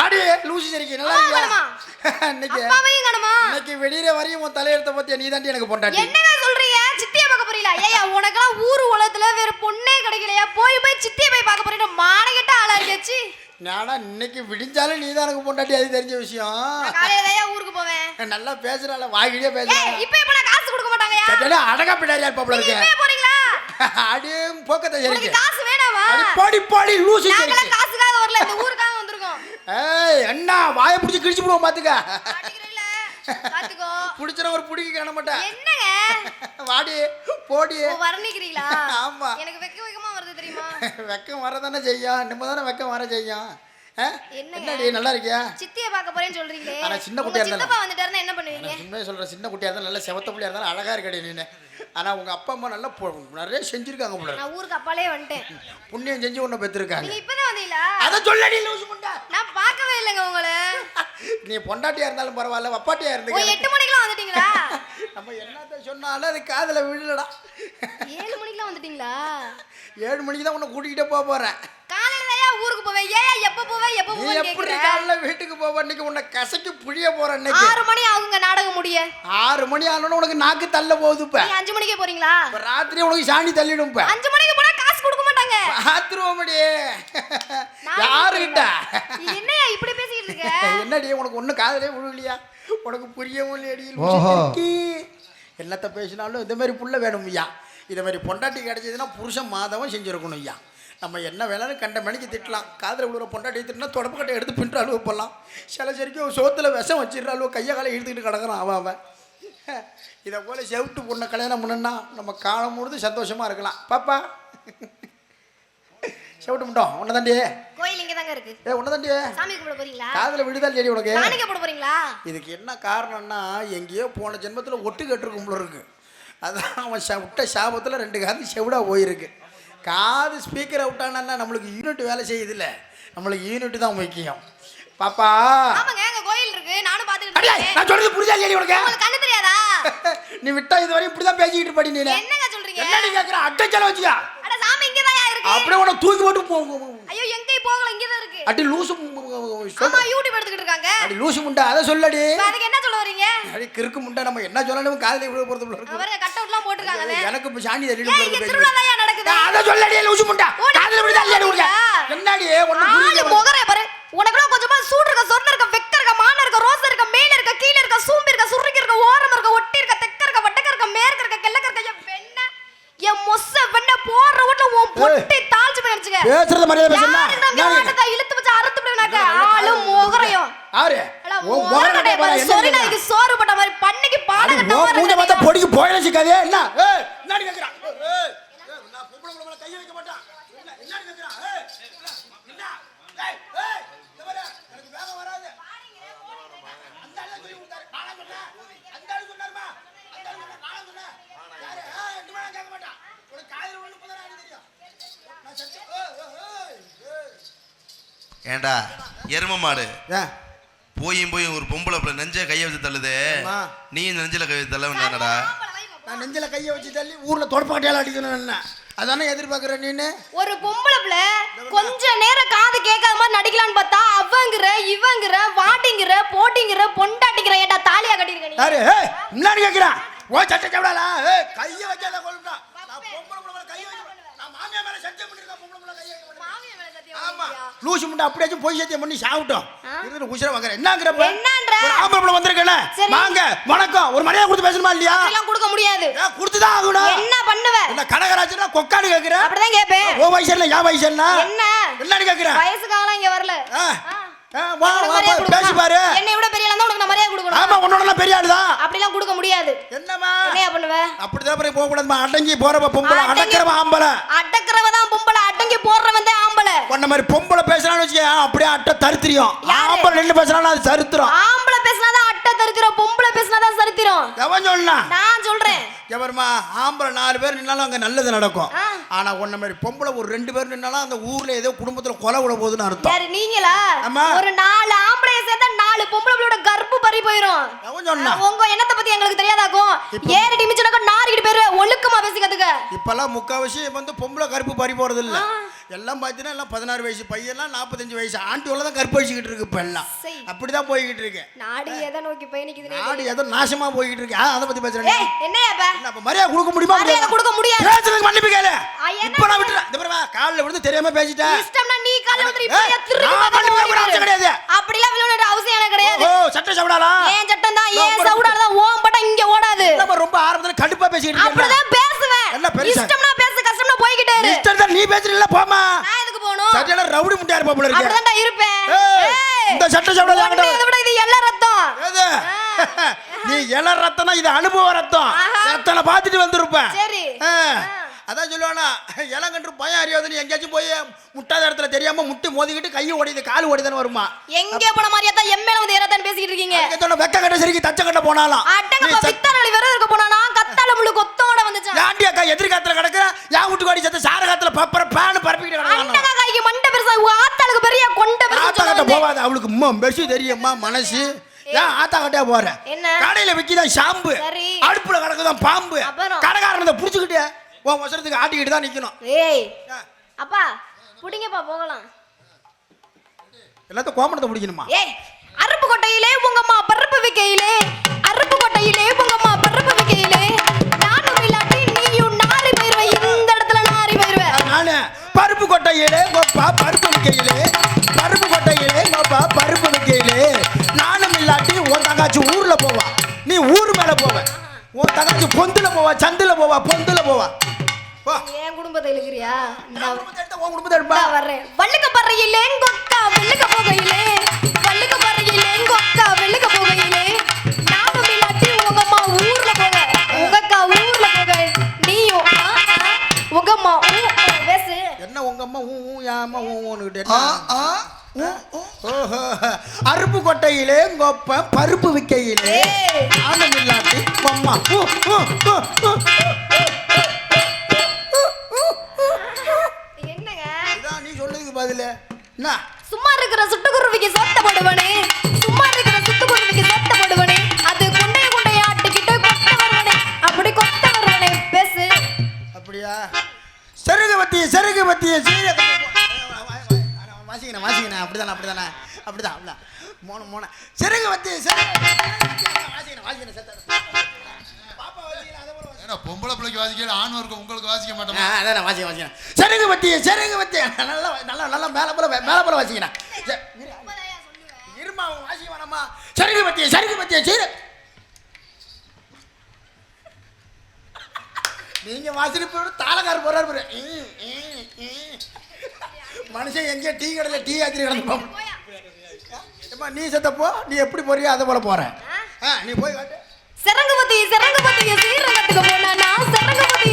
அடி லூசி சரிக்கு நல்லா இருக்கியா? இன்னைக்கு வெளியில வரையும் உன் தலையெடுத்த பத்தி நீ தாண்டி எனக்கு பொண்டாட்டி. என்னங்க சொல்றீங்க? சித்தியை பார்க்க போறீங்களா? ஏய்யா உனக்கெல்லாம் ஊரு உலகத்துல வேற பொண்ணே கிடைக்கலையா? போய் சித்தியை போய் பார்க்க போறீங்க. மானகெட்ட ஆளா இருந்துச்சு. நானா இன்னைக்கு விடிஞ்சாலும் நீ தான் எனக்கு பொண்டாட்டி, அது தெரிஞ்ச விஷயம். காலையில தான் ஊருக்கு போவேன். நல்லா பேசுறால, வாய்கிட்டே பேசுறேன். இப்போ எப்ப நான் காசு கொடுக்க மாட்டாங்கயா? சட்டல அடகா பிடாரியா பாப்பல இருக்கு. நீங்க போறீங்களா? அடி போக்கத சரிக்கு. உங்களுக்கு காசு வேணாமா? அடி போடி லூசி சரிக்கு. நாங்க காசுக்காக வரல, இந்த ஊருக்காக வந்திருக்கோம். ஏய் அண்ணா வாயை புடிச்சு கிழிச்சு போடுவோம் பாத்துக்க. மாட்டிக்கிறீல? பாத்துக்கோ. புடிச்சற ஒரு புடிக்கு காண மாட்டேன். என்னங்க? வாடி போடி. வரணிக்கிறீங்களா? ஆமா. எனக்கு வெக்கமா வருது தெரியுமா? வெக்கம் வரதானே செய்யும். நிம்மதானே வெக்கம் வர செய்யும். என்னடி நல்லா இருக்கியா? சித்தியை பார்க்க போறேன்னு சொல்றீங்களே. ஆனா சின்ன குட்டியா இருந்தா சித்தப்பா வந்துட்டாருன்னா என்ன பண்ணுவீங்க? நான் சும்மா சொல்றேன், சின்ன குட்டியா இருந்தா நல்ல செவத்த புள்ளியா இருந்தா அழகா இருக்கடி நீனே. ஆனா உங்க அப்பா அம்மா நல்லா நிறைய செஞ்சிருக்காங்க போல. நான் ஊருக்கு அப்பாலே வந்துட்டேன். புண்ணியம் செஞ்சு உன்னை பெற்றிருக்காங்க. நீங்க இப்பதான் வந்தீங்களா? அத சொல்லடி லூசு முண்டா. நான் பார்க்கவே இல்லங்க உங்களை. நீ பொண்டாட்டியா இருந்தாலும் பரவாயில்ல, வப்பாட்டியா இருந்தீங்க. 8 மணிக்குலாம் வந்துட்டீங்களா? நம்ம என்னத்த சொன்னாலும் அது காதுல விழலடா. 7 மணிக்குலாம் வந்துட்டீங்களா? 7 மணிக்கு தான் உன்னை கூட்டிகிட்டே போறேன். காலையில தான் ஊருக்கு போவேன். ஏன் எப்ப போவேன் நீ எப்படி காலைல வீட்டுக்கு போவ? இன்னைக்கு உன்னை கசக்கி புழிய போறேன். இன்னைக்கு 6 மணி ஆகுங்க நாடகம் முடிய. 6 மணி ஆனோட உனக்கு நாக்கு தள்ள போகுது. இப்ப நீ 5 மணிக்கே போறீங்களா? ராத்திரி உனக்கு சாணி தள்ளிடும். இப்ப 5 மணிக்கு போனா காசு கொடுக்க மாட்டாங்க. பாத்ரூமடி யாருகிட்ட என்னையா இப்படி பேசிட்டு இருக்க? என்னடி உனக்கு ஒண்ணு காதலே விழலையா? உனக்கு புரியவும் இல்லையடி. என்னத்த பேசினாலும் இந்த மாதிரி புள்ள வேணும் ஐயா. இதை மாதிரி பொண்டாட்டி கிடைச்சதுன்னா புருஷன் மாதவன் செஞ்சுருக்கணும் ஐயா. நம்ம என்ன வேணாலும் கண்ட மணிக்கு திட்டலாம். காதில் விழுற பொண்டாட்டி திட்டினா தொடப்பு கட்டை எடுத்து பின்ற அளவு போடலாம். சில சரிக்கும் சோத்தில் விஷம் வச்சிடுற அளவு கையை காலை இழுத்துக்கிட்டு கிடக்குறான் அவன். இதை போல் செவிட்டு பொண்ணை கல்யாணம் பண்ணுன்னா நம்ம காலம் முழுது சந்தோஷமாக இருக்கலாம். பாப்பா செவிட்டு முட்டோம் உன்னை தாண்டி கோயில் இங்கே தாங்க இருக்கு. உன்னை தாண்டி சாமி கும்பிட போறீங்களா? காதில் விடுதல் செடி உனக்கு சாணிக்க போட போறீங்களா? இதுக்கு என்ன காரணம்னா எங்கேயோ போன ஜென்மத்தில் ஒட்டு கட்டுருக்கும் போல இருக்கு. அதான் அவன் விட்ட சாபத்தில் 2 காது செவிடாக போயிருக்கு. காது ஸ்பீக்கரை விட்டானா நம்மளுக்கு யூனிட் வேலை செய்யுது இல்லை, நம்மளுக்கு யூனிட் தான் முக்கியம். பாப்பா ஆமாங்க அங்க கோயில் இருக்கு, நானும் பாத்துட்டு இருக்கேன். நான் சொல்றது புரியுதா இல்லையா உனக்கு? உங்களுக்கு கண்ணு தெரியாதா? நீ விட்டா இது வரையும் இப்படி தான் பேசிக்கிட்டு படி. நீ என்னங்க சொல்றீங்க? என்ன நீ கேக்குற? அட்டச்சல வச்சியா? அட சாமி இங்க தான் இருக்கு. அப்படியே உன தூக்கி போட்டு போ. ஐயோ எங்கேயும் போகல, இங்க தான் இருக்கு. அடி லூசு. ஆமா யூடியூப் எடுத்துக்கிட்டு இருக்காங்க. அடி லூசு முண்டா அத சொல்லடி. அதுக்கு என்ன சொல்ல வரீங்க? அடி கிறுக்கு முண்டா நம்ம என்ன சொல்லணும் காதுல விட போறது இல்ல. அவரே கட் அவுட்லாம் போட்டுருக்காங்க. எனக்கு இப்ப சாணி தள்ளிடும் போல இருக்கு. திருவிழா தான் நடக்குது. அத சொல்லடி லூசு முண்டா. காதுல விடுதா இல்லையா உனக்கு? என்னடி ஒண்ணு புரியல. முகரே பாரு. உனக்குல கொஞ்சமா சூடு இருக்க, சொர்ண இருக்க, வெக்க இருக்க, மான இருக்க, ரோஸ் இருக்க, மேல இருக்க, கீழ இருக்க, சூம்பி இருக்க, சுருக்கி இருக்க, ஓரம் இருக்க, ஒட்டி இருக்க, தெக்க இருக்க, வட்டக்க இருக்க, மேற்க இருக்க, கிழக்க இருக்க, வெண்ண என் மொச வெண்ண போற வீட்ல உன் பொட்டி தாழ்ச்சி போய் அடிச்சுக்க. பேசுறத மரியாதை பேசுனா. நான் வாட்டத இழுத்து வச்சு அறுத்து விடுனாக்க ஆளு முகரையும். ஆறு. ஓ முகரடே பாரு. சொரி நாய்க்கு சோறு போட்ட மாதிரி பண்ணிக்கு பாட கட்ட வர. மூஞ்ச பார்த்தா பொடிக்கு போயில சிக்காதே. என்ன? ஏய் என்னடி கேக்குறா? ஏய் நான் பொம்பள பொம்பள கைய வைக்க மாட்டேன். என்னடி கேக்குறா? ஏய் என்ன? ஏய் ஏய் தவற எனக்கு வேக வராது. அந்த ஆளு சொல்லி கொடுத்தாரு. நானா சொன்னேன். அந்த ஆளு சொன்னாருமா. அந்த ஆளு சொன்னா நானா சொன்னேன். யாரு? ஏய் ரெண்டு மேல கேட்க மாட்டான். உனக்கு காதுல ஒண்ணு போதா ஆடி தெரியும். நான் சச்ச ஏய் ஏண்டா எரும மாடு ஏன் போய் ஒரு பொம்பளை பிள்ளை நெஞ்ச கையை வச்சு தள்ளுது, நீ நெஞ்சில கை வச்சு தள்ள வேண்டாடா. நான் நெஞ்சில கையை வச்சு தள்ளி ஊர்ல தொடப்பாட்டியால அடிக்கணும். என்ன அதானே எதிர்பார்க்கற நீனு? ஒரு பொம்பளை பிள்ளை கொஞ்ச நேரம் காது கேட்காத மாதிரி நடிக்கலான்னு பார்த்தா அவங்கற இவங்கற வாட்டிங்கற போட்டிங்கற பொண்டாட்டிங்கற ஏடா தாலியா கட்டிருக்க நீ. அரே ஏய் முன்னாடி கேக்குறா. ஓ சட்ட சவடாலா. ஏய் கையை வைக்காத கொல்லுடா. நான் பொம்பளை கையை வைக்க. நான் மாமியா மேல சத்தியம் பண்ணிருக்கேன். பொம்பளை கையை வைக்க. மாமியா மேல சத்தியம். ஆமா லூசு முண்டா அப்படியே போய் சத்தியம் பண்ணி சாவுட்டோம். இருந்து உஷர வாங்குற. என்னங்கறப்ப? என்னன்ற? ஒரு ஆம்பளை வந்திருக்கேனே. வாங்க வணக்கம். ஒரு மரியாதை கொடுத்து பேசணுமா இல்லையா? எல்லாம் கொடுக்க முடியாது. ஏன் கொடுத்து தான் ஆகணும். என்ன பண்ணுவ? என்ன கனகராஜனா கொக்காடு கேக்குற? அப்படி தான் கேப்பேன். ஓ வயசு இல்ல யா வயசு என்ன? என்னடி கேக்குற? வயசுக்காகலாம் இங்க வரல. வா பேசி பாரு. என்னை விட பெரிய ஆளா இருந்தா உனக்கு நான் மரியாதை கொடுக்கணும். ஆமா உன்னோட பெரிய ஆளு தான். அப்படிலாம் கொடுக்க முடியாது. என்னமா? என்னையா பண்ணுவ? அப்படி தான் போக கூடாதுமா. அடங்கி போறவ பொம்பளை, அடக்குறவ ஆம்பளை. அடக்குறவ தான் பொம்பளை, அடங்கி போறவன் தான் ஆம்பளை. உன்ன மாதிரி பொம்பளை பேசறானு வெச்சே அப்படியே அட்ட தரித்திரியம். ஆம்பளை நின்னு பேசறானே அது சரித்திரம். ஆம்பளை பேசினாதான் அட்ட தரித்திரம், பொம்பளை பேசினாதான் சரித்திரம். எவன் சொன்னா? நான் சொல்றேன். எவர்மா ஆம்பளை 4 பேர் நின்னாலும் அங்க நல்லது நடக்கும். ஆனா உன்ன மாதிரி பொம்பளை ஒரு 2 பேர் நின்னாலும் அந்த ஊர்ல ஏதோ குடும்பத்துல கொலை விட போகுதுன்னு அர்த்தம். யாரு நீங்களா? ஒரு 4 ஆம்பளைய சேர்த்தா 4 பொம்பளைகளோட கர்ப்ப பறி போயிடும். எவன் சொன்னா? உங்க என்னத்த பத்தி எங்களுக்கு தெரியாதாக்கும். ஏறி டிமிச்சனக்க நாரிக்கிட்டு பேரு ஒழுக்கமா பேசி கத்துக்க. இப்பலாம் முக்காவாசி வந்து பொம்பளை கருப்பு பறி போறது இல்ல. எல்லாம் பார்த்தீங்கன்னா எல்லாம் 16 வயசு பையெல்லாம் 45 வயசு ஆண்டியோல தான் கற்பழிச்சுக்கிட்டு இருக்கு இப்போ எல்லாம். அப்படிதான் போய்கிட்டு இருக்கு நாடு எதை நோக்கி பயணிக்குது? நாடு ஏதோ நாசமா போய்கிட்டு இருக்கு. அதை பத்தி பேசுறேன். என்னையா அப்ப மரியாதை கொடுக்க முடியுமா? மரியாதை கொடுக்க முடியாது. பேசுறதுக்கு மன்னிப்பு கேளு. இப்ப நான் விட்டுறேன். இந்த பாருமா கால்ல விழுந்து தெரியாம பேசிட்டேன். இஷ்டம்னா நீ கால்ல விழுந்து இப்படியே திரும்பி கிடையாது. அப்படிலாம் விழுற அவசியம் எனக்கு கிடையாது. ஓ சட்ட சவுடாலா? ஏன் சட்டம் தான் ஏன் சவுடால தான் ஓம் பட்ட இங்க ஓடாது. நம்ம ரொம்ப ஆரம்பத்துல கடுப்பா பேசிட்டு இருக்கேன். அப்படிதான் பேசுவேன். இஷ்டம்னா பேசு கஷ்டம்னா போய்கிட்டே இரு. இஷ்டம் தான் நீ பேசுறீல்ல போமா. நான் எதுக்கு போணும்? சட்டையில ரவுடி முட்டையா இருப்ப போல இருக்கு. அப்படிதான் நான் இருப்பேன். இந்த சட்ட சவுடால இதை விட இது எல்லாம் ரத்தம். ஏது நீ எல ரத்தம்னா இது அனுபவ ரத்தம். ரத்தன பாத்துட்டு வந்திருப்ப. சரி. அதான் சொல்லுவானா இளங்கன்று பயம் அறியாதுன்னு எங்கேயாச்சும் போய் முட்டாத இடத்துல தெரியாம முட்டி மோதிக்கிட்டு கையை ஓடிது கால் ஓடிதானே வருமா? எங்கே போன மாதிரியா தான் எம்எல்ஏ வந்து ஏறாதான் பேசிட்டு இருக்கீங்க. வெக்க கட்ட சரிக்கு தச்ச கட்ட போனாலாம் அடங்க வித்தரளி விரத இருக்க போனானா கத்தால முள்ளு கொத்தோட வந்துச்சான். யாண்டி அக்கா எதிர்காத்துல கிடக்குற யா வீட்டு கோடி சத்த சார காத்துல பப்பர பான பரப்பிட்டு கிடக்குறான். அண்டங்க கைக்கு மண்டை பெருசா ஆத்தாளுக்கு பெரிய கொண்ட பெருசா ஆத்தா கட்ட போவாத அவளுக்கு பெருசு தெரியுமா மனசு. ஏன் ஆத்தா கட்டே போற? கடையில விக்கிதான் ஷாம்பு அடுப்புல கிடக்குதான் பாம்பு கடைக்காரனை புடிச்சுக்கிட்டே உன் வசரத்துக்கு ஆட்டிக்கிட்டு தான் நிக்கணும். ஏய் அப்பா புடிங்கப்பா போகலாம். எல்லாத்தையும் கோமணத்தை பிடிக்கணுமா? ஏய் அருப்பு கொட்டையிலே உங்க அம்மா பருப்பு வைக்கையிலே அருப்பு கொட்டையிலே உங்க அம்மா பருப்பு வைக்கையிலே நானும் இல்லாட்டி நீயும் நாரி போயிருவே. இந்த இடத்துல நாரி போயிருவே. நானு பருப்பு கொட்டையிலே கோப்பா பருப்பு வைக்கையிலே பருப்பு கொட்டையிலே கோப்பா பருப்பு வைக்கையிலே நானும் இல்லாட்டி உன் தங்காச்சி ஊர்ல போவா நீ ஊர் மேல போவ. உன் தங்காச்சி பொந்துல போவா சந்துல போவா பொந்துல போவா. என் குடும்பத்தை இழுக்கிறியா? உன் குடும்பத்தை எடுப்பா. வர்றேன். வள்ளுக்க பறையிலே கொக்கா வெள்ளுக்க போகையிலே வள்ளுக்க பறையிலே கொக்கா வெள்ளுக்க போகையிலே நானும் இல்லாட்டி உங்க அம்மா ஊர்ல போக உங்க அக்கா ஊர்ல போக நீயும் உங்க அம்மா பேசு. என்ன உங்க அம்மா யாமா ஊன்னுகிட்டே ஓஹோ அருப்பு கொட்டையிலே கொப்ப பருப்பு விக்கையிலே நானும் இல்லாட்டி அம்மா என்னங்க இதான் நீ சொல்றதுக்கு பதில் என்ன? சும்மா இருக்கிற சுட்டுக்குருவிக்கு சொட்ட போடுவனே சும்மா இருக்கிற சுட்டுக்குருவிக்கு சொட்ட போடுவனே அது கொண்டைய ஆட்டுக்கிட்ட கொட்ட வருவனே அப்படி கொட்ட வருவனே பேசு. அப்படியா? செருகு பத்திய சீர வாசிக்கணும் அப்படிதானே அப்படிதான் மோன செருகு பத்திய பொம்பளை பிள்ளைக்கு வாசிக்க ஆண்வருக்கு உங்களுக்கு வாசிக்க மாட்டோம். அதான் வாசிக்கணும் செருகு பத்திய நல்லா மேல போல வாசிக்கணும். இருமா வாசிக்க வேணாமா? செருகு பத்திய சீர நீங்க வாசிப்போட தாளக்காரர் போறாரு மனுஷன் எங்கேயோ டீ கடையில் டீ ஆத்திரி கிடந்துப்போம். நீ செத்தப்போ நீ எப்படி போறியோ அதை போல போற. நீ போய் காட்டு. செரங்குபதி சீரகத்துக்கு போனானா செரங்குபதி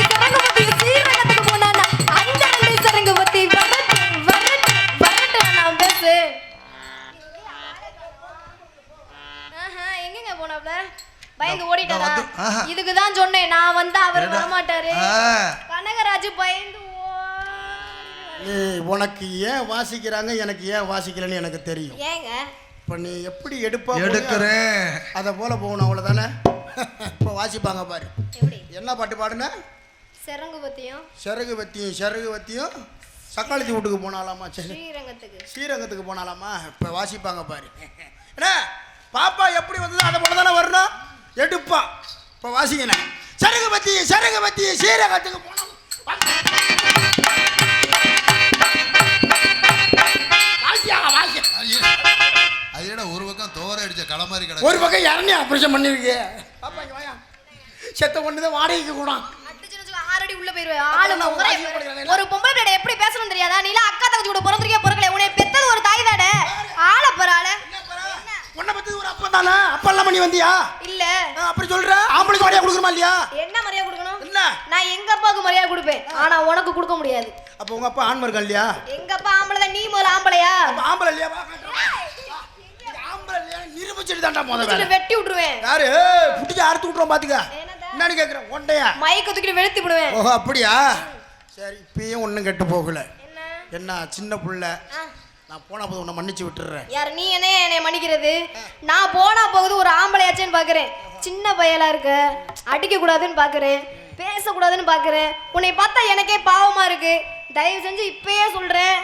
சீரகத்துக்கு போனானா அஞ்சலி செரங்குபதி வரட்டு நான் பேசு. எங்கங்க போனாப்ல பயந்து ஓடிட்டாரா? இதுக்கு தான் சொன்னேன் நான் வந்தா அவர் வர மாட்டாரு. கனகராஜ் பயந்து உனக்கு ஏன் வாசிக்கிறாங்க எனக்கு ஏன் வாசிக்கலன்னு எனக்கு தெரியும். ஏங்க இப்போ நீ எப்படி எடுக்கிறேன் அதை போல போகணும் அவ்வளோதானே. இப்போ வாசிப்பாங்க பாரு. என்ன பாட்டு பாடுன? செரகு பத்தியும் சக்காளத்தி வீட்டுக்கு போனாலாமா ஸ்ரீரங்கத்துக்கு போனாலாமா. இப்போ வாசிப்பாங்க பாரு. என்ன பாப்பா எப்படி வந்தது அதை போல தானே வரணும். எடுப்பா இப்போ வாசிக்கணும். செரகு பத்தி ஸ்ரீரங்கத்துக்கு போனோம். ஒரு பக்கம் தோர அடிச்ச களை மாதிரி கிடக்கு, ஒரு பக்கம் இறங்கி ஆபரேஷன் பண்ணிருக்கு. செத்த கொண்டு வாடகைக்கு கூட 6 அடி உள்ள போயிருவேன். ஒரு பொம்பளை பிள்ளை எப்படி பேசணும் தெரியாதா? நீ அக்கா தங்கச்சி கூட பிறந்திருக்கே பிறக்கல. உன்னை பெத்தது ஒரு தாய் தானே. ஆளை பராள உன்னை பத்தி ஒரு அப்பா தானே. அப்பா எல்லாம் பண்ணி வந்தியா? இல்ல அப்படி சொல்ற. ஆம்பளைக்கு மரியாதை கொடுக்கணுமா இல்லையா? என்ன மரியாதை கொடுக்கணும்? என்ன நான் எங்க அப்பாவுக்கு மரியாதை கொடுப்பேன். ஆனா உனக்கு கொடுக்க முடியாது. அப்ப உங்க அப்பா ஆண்மர் இல்லையா? எங்க அப்பா ஆம்பளை தான். நீ முதல்ல ஆம்பளையா? ஆம்பளை இல்லையா? ஆம்பளை இல்லையா நிரூபிச்சிட்டு தான்டா முதல்ல வெட்டி விட்டுருவேன். யாரு புடிச்சு அறுத்து விட்டுறோம் பாத்துக்க. என்னன்னு கேக்குறேன் ஒண்டையா மைக்க தூக்கிட்டு வெளுத்தி விடுவேன். ஓஹோ அப்படியா? சரி இப்பயும் ஒண்ணும் கெட்டு போகல. என்ன சின்ன புள்ள நான் போனா போது உன்னை மன்னிச்சு விட்டுறேன். யார் நீ என்னை மன்னிக்கிறது? நான் போனா போகுது ஒரு ஆம்பளையாச்சேன்னு பாக்குறேன். சின்ன பையலா இருக்க அடிக்க கூடாதுன்னு பாக்குறேன் பேசக்கூடாதுன்னு பாக்குறேன். உன்னை பார்த்தா எனக்கே பாவமா இருக்கு. தயவு செஞ்சு இப்பயே சொல்றேன்,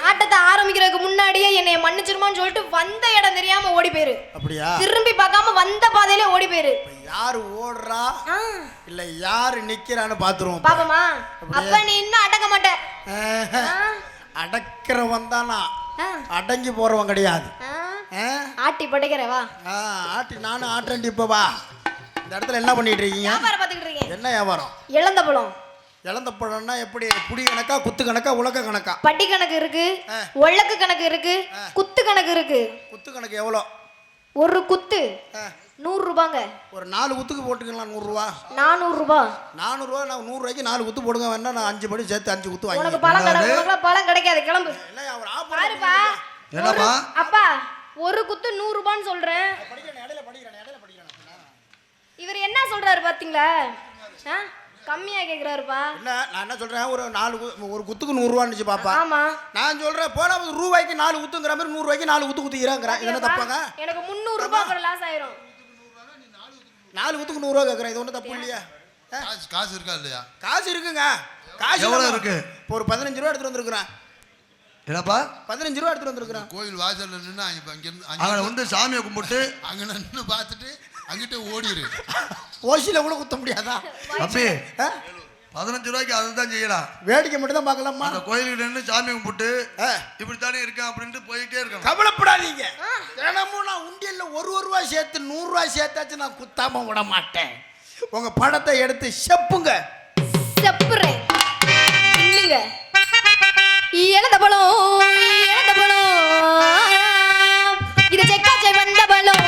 ஆட்டத்தை ஆரம்பிக்கிறதுக்கு முன்னாடியே என்னைய மன்னிச்சிருமான்னு சொல்லிட்டு வந்த இடம் தெரியாம ஓடி போயிரு. அப்படியா? திரும்பி பார்க்காம வந்த பாதையிலே ஓடி போயிரு. யாரு ஓடுறா இல்ல யாரு நிக்கிறான்னு பாத்துருவோம். பாப்பமா, அப்ப நீ இன்னும் அடங்க மாட்ட. அடக்கிறவன் தானா, அடங்கி போறவன் கிடையாது. ஆட்டி படைக்கிறவா? ஆட்டி நானும் ஆட்டேன். இப்ப வா, இந்த இடத்துல என்ன பண்ணிட்டு இருக்கீங்க? வியாபாரம் பார்த்துக்கிட்டு இருக்கேன். என்ன வியாபாரம்? இழந்த பழம். இழந்த பழம்னா எப்படி? புடி கணக்கா, குத்து கணக்கா, உலக்க கணக்கா? பட்டி கணக்கு இருக்கு, ஒள்ளக்கு கணக்கு இருக்கு, குத்து கணக்கு இருக்கு. குத்து கணக்கு எவ்வளோ? ஒரு குத்து 100 ரூபாங்க. ஒரு 4 குத்துக்கு போட்டுக்கலாம். 100 ரூபா. 400 ரூபாய். 400 ரூபா. நான் 100 ரூபாய்க்கு 4 குத்து போடுங்க. வேணா நான் 5 படி சேர்த்து 5 குத்து வாங்கி. உனக்கு பழம் கடை, உனக்கு பழம் கிடைக்காது, கிளம்பு. இல்ல அவர் ஆஃபர் பாருப்பா. என்னப்பா? அப்பா, ஒரு குத்து 100 ரூபான்னு சொல்றேன். படிக்கிறேன், இடையில படிக்கிறேன். இவர் என்ன சொல்றாரு பாத்தீங்களா? கம்மியா கேக்குறாருப்பா. இல்ல நான் என்ன சொல்றேன், ஒரு குத்துக்கு 100 ரூபான்னு பாப்பா. ஆமா, நான் சொல்றேன் போனா ரூபாய்க்கு 4 குத்துங்கிற மாதிரி 100 ரூபாய்க்கு 4 குத்து குத்திக்கிறாங்கறான். இது என்ன தப்பாங்க? எனக்கு 300 ரூபாய் அப்புறம் லாஸ் ஆயிரும். 4 குத்துக்கு 100 ரூபாய் கேக்குறேன். இது ஒண்ணு தப்பு இல்லையா? காசு இருக்கா இல்லையா? காசு இருக்குங்க. காசு எவ்வளவு இருக்கு? ஒரு 15 ரூபாய் எடுத்துட்டு வந்திருக்கேன். என்னப்பா? 15 ரூபாய் எடுத்துட்டு வந்திருக்கேன். கோயில் வாசல்ல நின்னு அங்க வந்து சாமியை கும்பிட்டு அங்க நின்னு பார்த்துட்டு அங்கிட்ட ஓடிரு. ஓசில கூட குத்த முடியாதா? அப்படி 15 ரூபாய்க்கு அதுதான் செய்யலாம். வேடிக்கை மட்டும் தான் பார்க்கலாமா? அந்த கோயிலுக்கு நின்று சாமி கும்பிட்டு இப்படித்தானே இருக்கேன் அப்படின்ட்டு போயிட்டே இருக்கேன். கவலைப்படாதீங்க. தினமும் நான் உண்டியல்ல 1 ரூபாய் சேர்த்து 100 ரூபாய் சேர்த்தாச்சு நான் குத்தாம விட மாட்டேன். உங்க படத்தை எடுத்து செப்புங்க. செப்புறேன் இல்லைங்க. இழந்த பழம், இழந்த பழம், இது செக்காச்சை வந்த பழம்.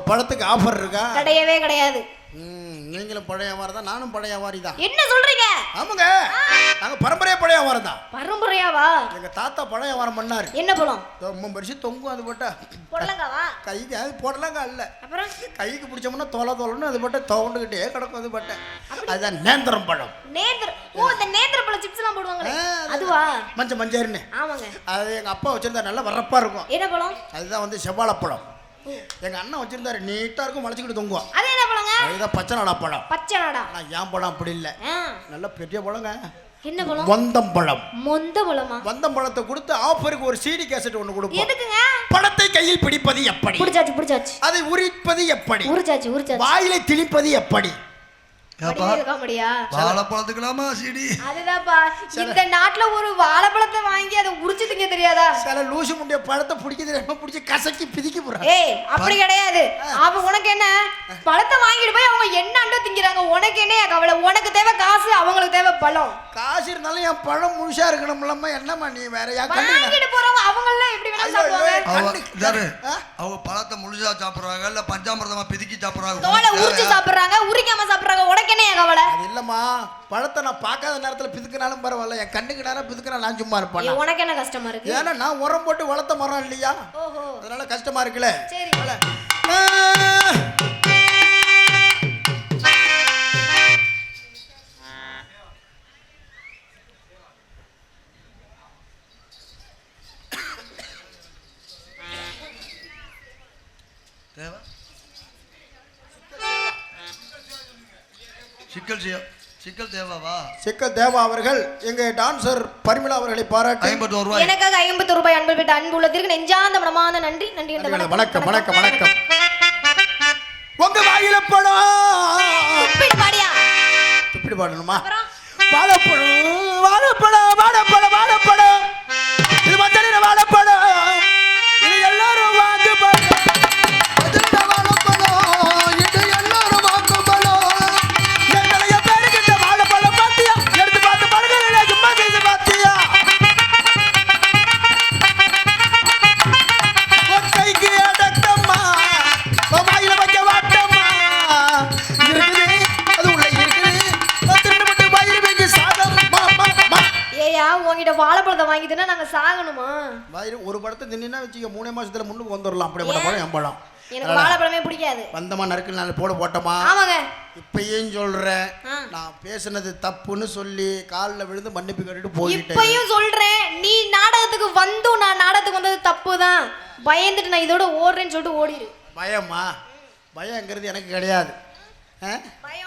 பழத்துக்கு ஆஃபர் இருக்கா? கிடையவே கிடையாது. நீங்களும் பழைய வியாபாரம் தான், நானும் பழைய வியாபாரி தான். என்ன சொல்றீங்க? ஆமாங்க, நாங்க பரம்பரையா பழைய வியாபாரம் தான். பரம்பரையாவா? எங்க தாத்தா பழைய வியாபாரம் பண்ணாரு. என்ன பழம்? ரொம்ப பெருசு தொங்கும். அது போட்டா பொடலங்காவா? கைக்கு அது போடலாங்க இல்ல. அப்புறம் கைக்கு பிடிச்சோம்னா தோலன்னு அது போட்ட தோண்டுகிட்டே கிடக்கும். அது போட்ட அதுதான் நேந்திரம் பழம். நேந்திரம். ஓ, இந்த நேந்திர பழம் சிப்ஸ் எல்லாம் போடுவாங்களே அதுவா? மஞ்சள்னு. ஆமாங்க. அது எங்க அப்பா வச்சிருந்தா நல்லா வரப்பா இருக்கும். என்ன பழம்? அதுதான் வந்து செவ்வாழைப்பழம். எங்க அண்ணன் வச்சிருந்தாரு, நீட்டா இருக்கும், மலைச்சிக்கிட்டு தொங்குவோம். அது என்ன பழங்க? அதுதான் பச்சை நாடா பழம். பச்சை நாடா? ஆனா என் பழம் அப்படி இல்ல, நல்ல பெரிய பழங்க. என்ன பழம்? வந்தம் பழம். மொந்த பழமா? வந்தம் பழத்தை கொடுத்து ஆஃபருக்கு ஒரு சிடி கேசட் ஒன்னு கொடுப்போம். எதுக்குங்க? பழத்தை கையில் பிடிப்பது எப்படி? புடிச்சாச்சு. அதை உரிப்பது எப்படி? உரிச்சாச்சு. வாயிலை திணிப்பது எப்படி? வாழைப்பழத்துக்கலாமா சிடி? அதுதான்ப்பா, இந்த நாட்டுல ஒரு வாழைப்பழத்தை வாங்கி அதை உரிச்சு திங்க தெரியாதா? சில லூசு முண்டிய பழத்தை பிடிக்கிறது பிடிச்சி கசக்கி பிதிக்கி போறாங்க. ஏய், அப்படி கிடையாது. அவ உனக்கு என்ன, பழத்தை வாங்கிட்டு போய் அவங்க என்ன அண்டோ திங்கிறாங்க. உனக்கு என்ன கவலை? உனக்கு தேவை காசு, அவங்களுக்கு தேவை பழம். காசு இருந்தாலும் என் பழம் முழுசா இருக்கணும்லம்மா. என்னம்மா நீ வேற வாங்கிட்டு போறவங்க அவங்க எல்லாம் எப்படி வேணா சாப்பிடுவாங்க. அவங்க பழத்தை முழுசா சாப்பிடுறாங்க இல்ல பஞ்சாமிர்தமா பிதிக்கி சாப்பிடுறாங்க? தோலை உரிச்சு சாப்பிடுறாங்க, உரிக்காம சாப்பிடுறாங்க. உனக்கு என்ன கவலை? அது இல்லம்மா, பழத்தை நான் பார்க்காத நேரத்துல பிதுக்கினாலும் பரவாயில்ல, என் கண்ணுக்கு நேரம் பிதுக்கினா நான் சும்மா இருப்பேன். உனக்கு என்ன கஷ்டமா இருக்கு? ஏன்னா நான் உரம் போட்டு வளர்த்த மரம் இல்லையா, அதனால கஷ்டமா இருக்குல்ல. சரி, சிக்கல் தேவா அவர்கள் எங்க டான்சர் பரிமளா அவர்களை பாராட்டி 51 ரூபாய். எனக்காக 51 ரூபாய் அன்பு பெற்ற அன்புள்ளத்திற்கு நெஞ்சார்ந்த மனமான நன்றி. வணக்கம். உங்க வாயில பழம் துப்பிடு பாடணுமா? வாழைப்பழம் இது மஞ்சள் வாழைப்பழம், இது எல்லாரும் வாங்கு பழம். உங்ககிட்ட வாழைப்பழத்தை வாங்கிட்டுனா நாங்க சாகணுமா? மாதிரி ஒரு படத்தை தின்னா வச்சுக்க 3 மாசத்துல முன்னுக்கு வந்துடலாம். அப்படிப்பட்ட படம் என் படம். எனக்கு வாழைப்பழமே பிடிக்காது. வந்தமா நறுக்கு நாள் போட்டோமா. ஆமாங்க. இப்பயும் சொல்றேன், நான் பேசுனது தப்புன்னு சொல்லி காலில் விழுந்து மன்னிப்பு கேட்டுட்டு போயிட்டேன். இப்பயும் சொல்றேன், நீ நாடகத்துக்கு வந்தும் நான் நாடகத்துக்கு வந்தது தப்பு தான். பயந்துட்டு நான் இதோட ஓடுறேன்னு சொல்லிட்டு ஓடிடு. பயமா? பயங்கிறது எனக்கு கிடையாது.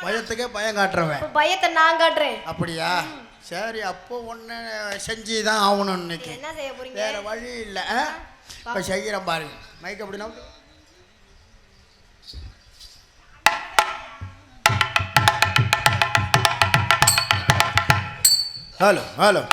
பயத்துக்கே பயம் காட்டுறவன். பயத்தை நான் காட்டுறேன். அப்படியா? சரி, அப்போ ஒன்று செஞ்சு தான் ஆகணும். இன்னைக்கு என்ன செய்ய போறீங்க? வேற வழி இல்லை. இப்போ செய்கிறேன் பாருங்க. மைக் அப்படின்னா ஹலோ ஹலோ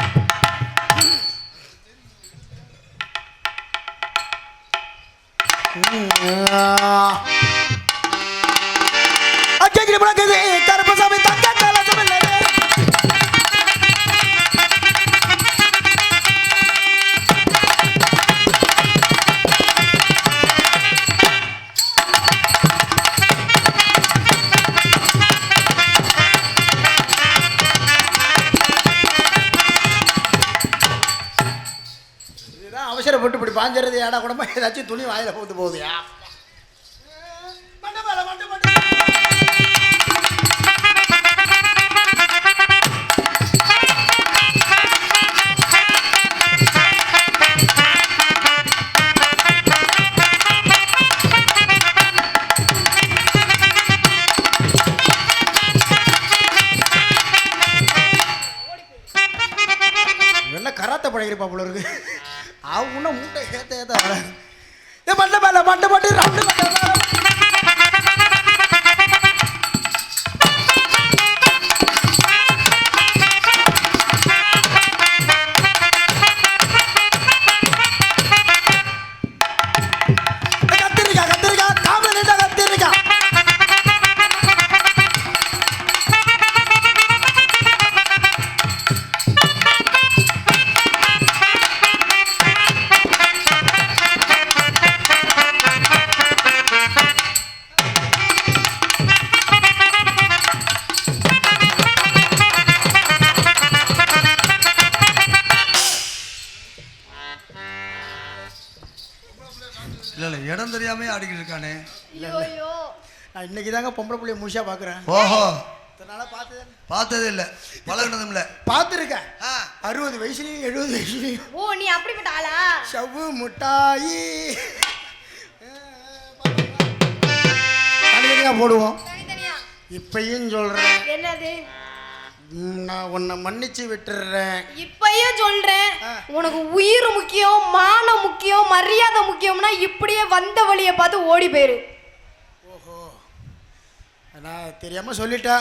கருப்பசாமி தங்க அவசரப்பட்டு இப்படி பாஞ்சிறது ஏடா கூடமா ஏதாச்சும் துணி வாயில போட்டு போகுதுயா. என்ன கராத்த பழகிருப்பா போல இருக்கு. அவனா மூட்டை ஏத்த ஏத்த வர மண்டை மேல மண்டை மாட்டி ரவுண்டு கத்திரிக்கா கத்திரிக்கா காம நின்றா கத்திரிக்கா. இல்ல இடம் தெரியாம ஆடிக்கிட்டு இருக்கானே. ஐயோ நான் இன்னைக்கு தாங்க பொம்பளை பிள்ளைய முழுசா பாக்குறேன். ஓஹோ, பார்த்ததே இல்ல, பழகினதும் இல்ல. பார்த்துருக்கேன் 60 வயசுலயும் 70 வயசுலயும். ஓ, நீ அப்படிப்பட்ட ஆளா? சவ்வு முட்டாயி தனித்தனியா போடுவோம். இப்பயும் சொல்றேன், என்னது? நான் உன்னை மன்னிச்சு விட்டுறேன். இப்பயும் சொல்றேன், உனக்கு உயிர் முக்கியம், மானம் முக்கியம், மரியாதை முக்கியம்னா இப்படியே வந்த வழியை பார்த்து ஓடி போயிரு. ஓஹோ, நான் தெரியாம சொல்லிட்டா.